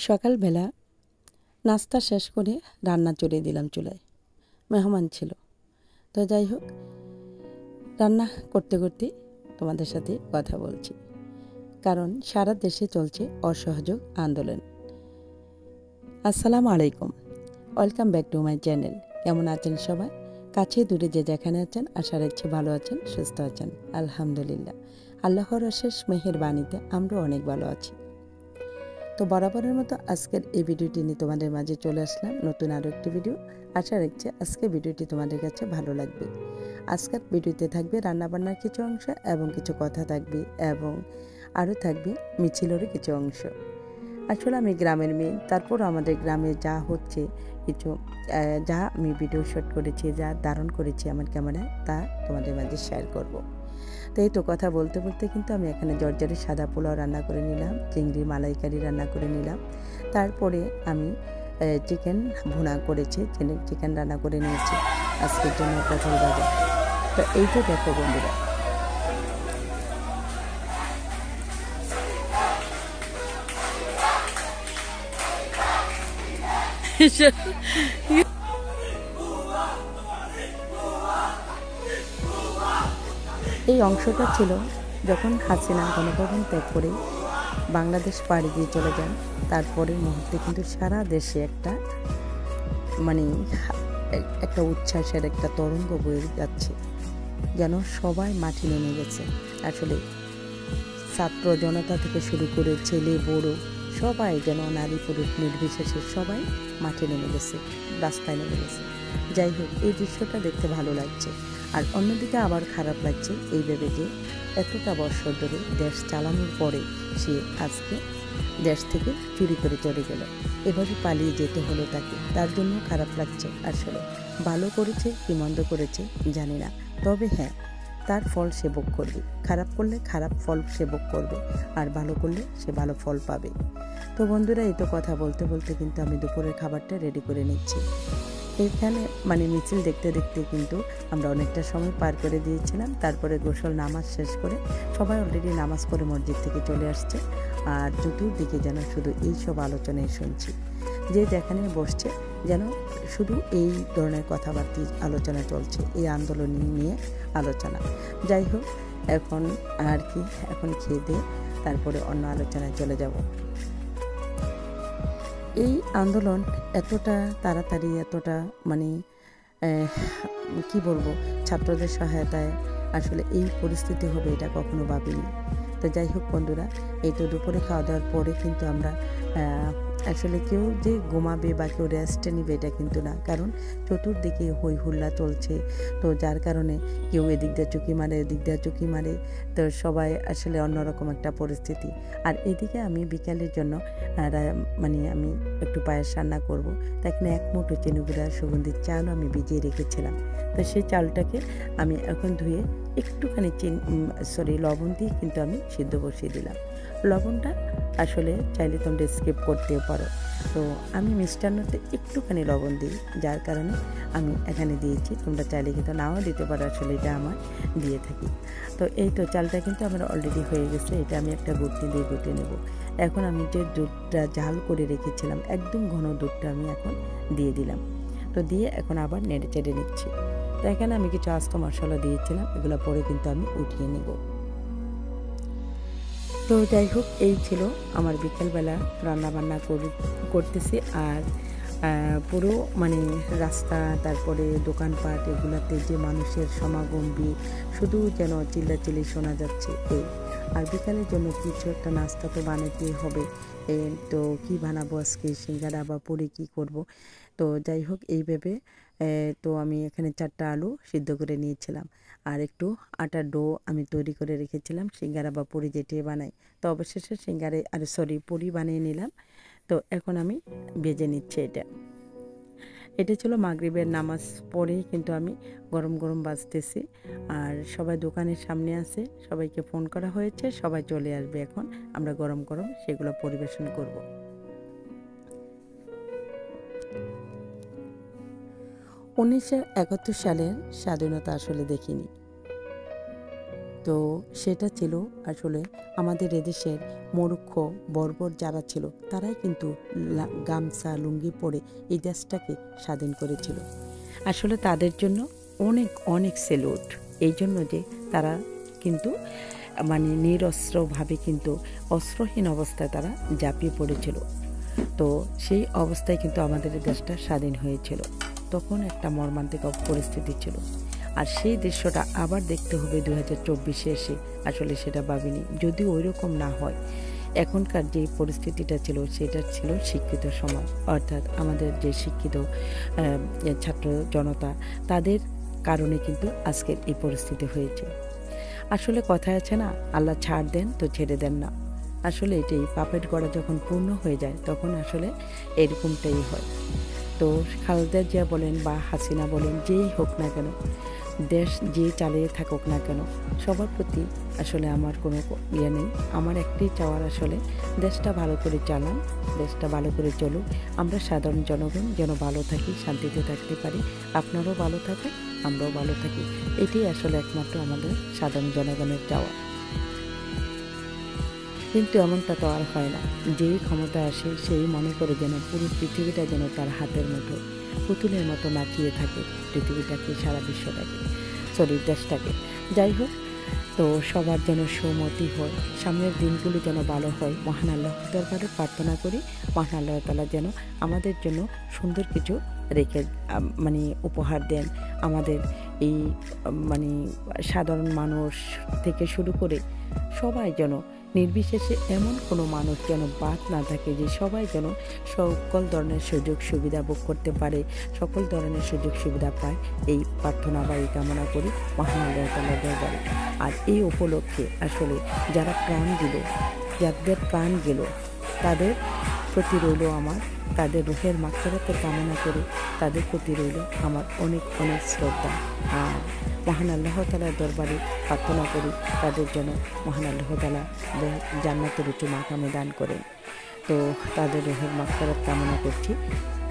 সকালবেলা নাস্তা শেষ করে রান্না চড়িয়ে দিলাম চুলায়। মেহমান ছিল, তো যাই হোক রান্না করতে করতে তোমাদের সাথে কথা বলছি, কারণ সারা দেশে চলছে অসহযোগ আন্দোলন। আসসালামু আলাইকুম, welcome back to my channel. কেমন আছেন সবাই? কাছে দূরে যে যেখানে আছেন, আশা রাখছি ভালো আছেন, সুস্থ আছেন। আলহামদুলিল্লাহ, আল্লাহর অশেষ মেহেরবানিতে আমরা অনেক ভালো আছি। তো বরাবরের মতো আজকের এই ভিডিওটি নিয়ে তোমাদের মাঝে চলে আসলাম, নতুন আরও একটি ভিডিও। আশা রাখছি আজকের ভিডিওটি তোমাদের কাছে ভালো লাগবে। আজকের ভিডিওতে থাকবে রান্নাবান্নার কিছু অংশ এবং কিছু কথা থাকবে, এবং আরও থাকবে মিছিলেরও কিছু অংশ। আসলে আমি গ্রামের মেয়ে, তারপর আমাদের গ্রামে যা হচ্ছে কিছু যা আমি ভিডিও শ্যুট করেছি, যা ধারণ করেছি আমার ক্যামেরায়, তা তোমাদের মাঝে শেয়ার করব। তো এই তো কথা বলতে বলতে কিন্তু আমি এখানে জর্জরি সাদা পোলাও রান্না করে নিলাম, চিংড়ি মালাইকারি রান্না করে নিলাম, তারপরে আমি চিকেন ভুনা করেছি, চিকেন রান্না করে নিয়েছি আজকের জন্য পটল ভাজা। তো এই তো দেখো বন্ধুরা, এই অংশটা ছিল যখন হাসিনা গণভবন ত্যাগ করে বাংলাদেশ পাড়ি দিয়ে চলে যান। তারপরের মুহূর্তে কিন্তু সারা দেশে একটা উচ্ছ্বাসের একটা তরঙ্গ বয়ে যাচ্ছে, যেন সবাই মাঠে নেমে গেছে। আসলে ছাত্র জনতা থেকে শুরু করে ছেলে বড় সবাই, যেন নারী পুরুষ নির্বিশেষে সবাই মাঠে নেমে গেছে, রাস্তায় নেমে গেছে। যাই হোক, এই দৃশ্যটা দেখতে ভালো লাগছে। আর অন্যদিকে আবার খারাপ লাগছে এই ভেবে যে এতটা বছর ধরে দেশ চালানোর পরে সে আজকে দেশ থেকে চুরি করে চলে গেল, এভাবে পালিয়ে যেতে হলো তাকে। তার জন্য খারাপ লাগছে। আসলে ভালো করেছে কি মন্দ করেছে জানি না, তবে হ্যাঁ, তার ফল সে ভোগ করবে। খারাপ করলে খারাপ ফল সে ভোগ করবে, আর ভালো করলে সে ভালো ফল পাবে। তো বন্ধুরা, এই তো কথা বলতে বলতে কিন্তু আমি দুপুরের খাবারটা রেডি করে নিচ্ছি। এখানে মিছিল দেখতে দেখতে কিন্তু আমরা অনেকটা সময় পার করে দিয়েছিলাম। তারপরে গোসল নামাজ শেষ করে সবাই অলরেডি নামাজ পড়ে মসজিদ থেকে চলে আসছে, আর চতুর্দিকে যেন শুধু এইসব আলোচনায় শুনছি। যে যেখানে বসছে যেন শুধু এই ধরনের কথাবার্তা আলোচনা চলছে, এই আন্দোলন নিয়ে আলোচনা। যাই হোক, এখন খেয়ে দিয়ে তারপরে অন্য আলোচনায় চলে যাব। এই আন্দোলন এতটা তাড়াতাড়ি, এতটা কি বলবো, ছাত্রদের সহায়তায় আসলে এই পরিস্থিতি হবে এটা কখনো ভাবিনি। তো যাই হোক বন্ধুরা, এই তো দুপুরে খাওয়া দাওয়ার পরে কিন্তু আমরা আসলে কেউ যে ঘুমাবে বা কেউ রেস্টে নিবে এটা কিন্তু না, কারণ চতুর্দিকে হই হুল্লা চলছে। তো যার কারণে কেউ এদিক দিয়ে চুকি মারে, এদিক দিয়ে চুকি মারে, তো সবাই আসলে অন্যরকম একটা পরিস্থিতি। আর এদিকে আমি বিকালের জন্য আমি একটু পায়েস রান্না করব। তাই এখানে এক মুঠো চেনুগুড়া সুগন্ধি চালও আমি ভিজিয়ে রেখেছিলাম। তো সেই চালটাকে আমি এখন ধুয়ে একটুখানি লবণ দিয়ে কিন্তু আমি সিদ্ধ বসিয়ে দিলাম। লবণটা আসলে চাইলে তোমরা স্কিপ করতেও পারো, তো আমি মিষ্টান্নতে একটুখানি লবণ দিই, যার কারণে আমি এখানে দিয়েছি। তোমরা চাইলে কিন্তু নাও দিতে পারো, আসলে এটা আমার দিয়ে থাকি। তো এই তো চালটা কিন্তু আমার অলরেডি হয়ে গেছে। এটা আমি একটা গুটনি দিয়ে গুটে নেব। এখন আমি যে দুধটা জাল করে রেখেছিলাম, একদম ঘন দুধটা আমি এখন দিয়ে দিলাম। তো দিয়ে এখন আবার নেড়ে চেড়ে নিচ্ছি। তো এখানে আমি কিছু আস্ত মশলা দিয়েছিলাম, এগুলো পরে কিন্তু আমি উঠিয়ে নেব। তো যাই হোক, এই ছিল আমার বিকেলবেলা রান্নাবান্না করতেছি। আর পুরো রাস্তা, তারপরে দোকানপাট, এগুলাতে যে মানুষের সমাগম, শুধু যেন চিল্লাচিল্লি শোনা যাচ্ছে এই। আর বিকালের জন্য কিছু একটা নাস্তা তো বানাতেই হবে। তো কি বানাবো আজকে, সিঙ্গারা বা পুরি কি করব। তো যাই হোক, এই ভেবে তো আমি এখানে 4টা আলু সিদ্ধ করে নিয়েছিলাম, আর একটু আটার ডো আমি তৈরি করে রেখেছিলাম সিঙ্গারা বা পুরি যেটি বানাই। তো অবশেষে পুরি বানিয়ে নিলাম। তো এখন আমি ভেজে নিচ্ছি। এটা ছিল মাগরিবের নামাজ পড়েই কিন্তু আমি গরম গরম বাজতেছি। আর সবাই দোকানের সামনে আছে, সবাইকে ফোন করা হয়েছে, সবাই চলে আসবে। এখন আমরা গরম গরম সেগুলো পরিবেশন করব। 1971 সালের স্বাধীনতা আসলে দেখিনি, তো সেটা ছিল আসলে আমাদের এদেশের মূর্খ বর্বর যারা ছিল তারাই কিন্তু গামছা লুঙ্গি পরে এই দেশটাকে স্বাধীন করেছিল। আসলে তাদের জন্য অনেক অনেক সেলুট, এই জন্য যে তারা কিন্তু মানে নিরস্ত্রভাবে কিন্তু অস্ত্রহীন অবস্থায় তারা ঝাঁপিয়ে পড়েছিল। তো সেই অবস্থায় কিন্তু আমাদের দেশটা স্বাধীন হয়েছিল। তখন একটা মর্মান্তিক পরিস্থিতি ছিল, আর সেই দৃশ্যটা আবার দেখতে হবে 2024-এ এসে। আসলে সেটা ভাবিনি, যদি ওই রকম না হয়। এখনকার যে পরিস্থিতিটা ছিল সেটা ছিল শিক্ষিত সমাজ, অর্থাৎ আমাদের যে শিক্ষিত ছাত্র জনতা, তাদের কারণে কিন্তু আজকের এই পরিস্থিতি হয়েছে। আসলে কথায় আছে না, আল্লাহ ছাড় দেন তো ছেড়ে দেন না। আসলে এটাই, পাপের গড়া যখন পূর্ণ হয়ে যায় তখন আসলে এরকমটাই হয়। তো খালেদা জিয়া বলেন বা হাসিনা বলেন, যেই হোক না কেন, দেশ যে চালিয়ে থাকুক না কেন, সবার প্রতি আসলে আমার কোনো ইয়ে নেই। আমার একটাই চাওয়ার, আসলে দেশটা ভালো করে চালান, দেশটা ভালো করে চলুক, আমরা সাধারণ জনগণ যেন ভালো থাকি, শান্তিতে থাকতে পারি, আপনারাও ভালো থাকেন, আমরাও ভালো থাকি। এটাই আসলে একমাত্র আমাদের সাধারণ জনগণের চাওয়া। কিন্তু এমনটা তো আর হয় না। যেই ক্ষমতা আসে সেই মনে করে যেন পুরো পৃথিবীটা যেন তার হাতের মুঠো, পুতুলের মতো নাচিয়ে থাকে পৃথিবীটাকে, সারা বিশ্বটাকে, দেশটাকে। যাই হোক, তো সবার যেন সুমতি হয়, সামনের দিনগুলি যেন ভালো হয়, মহান আল্লাহ দরবারে প্রার্থনা করি মহান আল্লাহ তাআলা যেন আমাদের জন্য সুন্দর কিছু রেখে মানে উপহার দেন। আমাদের এই মানে সাধারণ মানুষ থেকে শুরু করে সবাই যেন নির্বিশেষে এমন কোনো মানুষ যেন বাদ না থাকে, যে সবাই যেন সকল ধরনের সুযোগ সুবিধা ভোগ করতে পারে, সকল ধরনের সুযোগ সুবিধা পায়, এই প্রার্থনা বা এই কামনা করি মহান আল্লাহ তাআলার দরবারে। আর এই উপলক্ষে আসলে যারা প্রাণ দিল, যাদের প্রাণ গেল, তাদের প্রতি রইল আমার, তাদের রুহের মাগফিরাতের কামনা করি, তাদের প্রতি রইল আমার অনেক অনেক শ্রদ্ধা। আর মহান আল্লাহ তাআলার দরবারে প্রার্থনা করি তাদের জন্য মহান আল্লাহ তাআলা জান্নাতের উঁচু মাকামে দান করেন। তো তাদের রুহের মাগফিরাত কামনা করছি,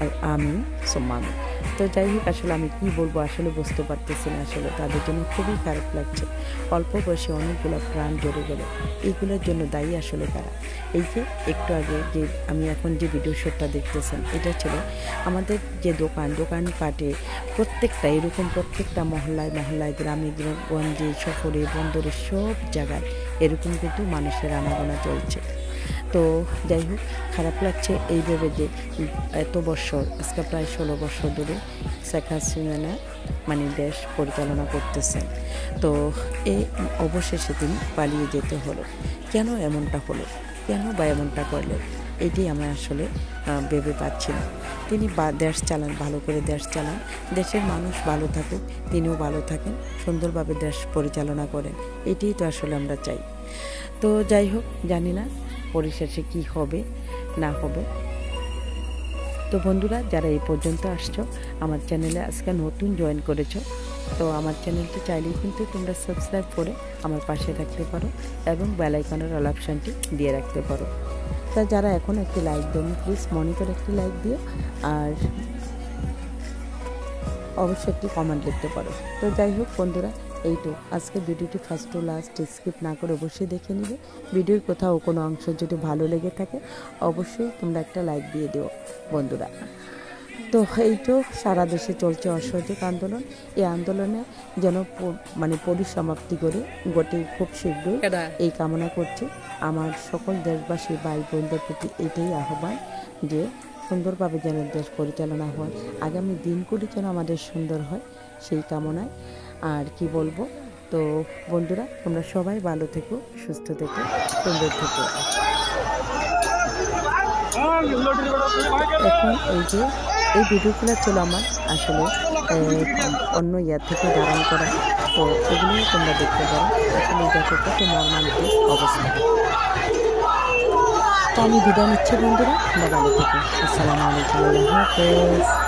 আর আমিন সুম্মা আমিন। তো যাই হোক, আসলে আমি কি বলবো আসলে বুঝতে পারতেছি না। আসলে তাদের জন্য খুবই খারাপ লাগছে। অল্প বয়সে অনেকগুলো প্রাণ জড়ে গেল, এইগুলোর জন্য দায়ী আসলে কারা? এই যে একটু আগে যে আমি এখন যে ভিডিও শ্যুটটা দেখতেছেন, এটা ছিল আমাদের যে দোকানপাটে প্রত্যেকটা এরকম প্রত্যেকটা মহল্লায় মহল্লায়, গ্রামে গঞ্জে, শহরে, বন্দরে, সব জায়গায় এরকম কিন্তু মানুষের আনাগোনা চলছে। তো যাই হোক, খারাপ লাগছে এইভাবে যে এত বছর, আজকে প্রায় 16 বছর ধরে শেখ হাসিনা মানে দেশ পরিচালনা করতেছেন। তো এই অবশেষে তিনি পালিয়ে যেতে হলো। কেন এমনটা হলো, কেন বা এমনটা করলেন, এটি আমরা আসলে ভেবে পাচ্ছি না। তিনি দেশ চালান, ভালো করে দেশ চালান, দেশের মানুষ ভালো থাকুক, তিনিও ভালো থাকেন, সুন্দরভাবে দেশ পরিচালনা করেন, এটিই তো আসলে আমরা চাই। তো যাই হোক, জানি না পরিশেষে কি হবে না হবে। তো বন্ধুরা, যারা এই পর্যন্ত আসছো আমার চ্যানেলে, আজকে নতুন জয়েন করেছো, তো আমার চ্যানেলটি চাইলেই কিন্তু তোমরা সাবস্ক্রাইব করে আমার পাশে থাকতে পারো এবং বেল আইকনের অল অপশানটি দিয়ে রাখতে পারো। তা যারা এখন একটি লাইক দেন, প্লিজ মনে করে একটি লাইক দিও, আর অবশ্যই একটি কমেন্ট লিখতে পারো। তো যাই হোক বন্ধুরা, এই তো আজকে ভিডিওটি ফার্স্ট টু লাস্ট স্কিপ না করে অবশ্যই দেখে নিবে। ভিডিওর কোথাও কোনো অংশ যদি ভালো লেগে থাকে অবশ্যই তোমরা একটা লাইক দিয়ে দিও বন্ধুরা। তো এই তো সারা দেশে চলছে অসহযোগ আন্দোলন, এই আন্দোলনে যেন মানে পরিসমাপ্তি করে গোটে খুব শীঘ্রই এই কামনা করছি। আমার সকল দেশবাসী ভাই বোনদের প্রতি এটাই আহ্বান যে সুন্দরভাবে যেন দেশ পরিচালনা হয়, আগামী দিনগুলি যেন আমাদের সুন্দর হয়, সেই কামনায়। আর কি বলবো, তো বন্ধুরা তোমরা সবাই ভালো থেকো, সুস্থ থেকো, সুন্দর থেকো। এখন এই ভিডিওগুলো ছিল আমার আসলে অন্য ইয়ার থেকে ধারণ করা, তো এগুলোই তোমরা দেখতে পারো। আসলে দেখো কত মর্মান্তিক অবস্থা। তো আমি বিদায় নিচ্ছি বন্ধুরা, তোমরা ভালো থেকো। আসসালামু আলাইকুম, আল্লাহ হাফেজ।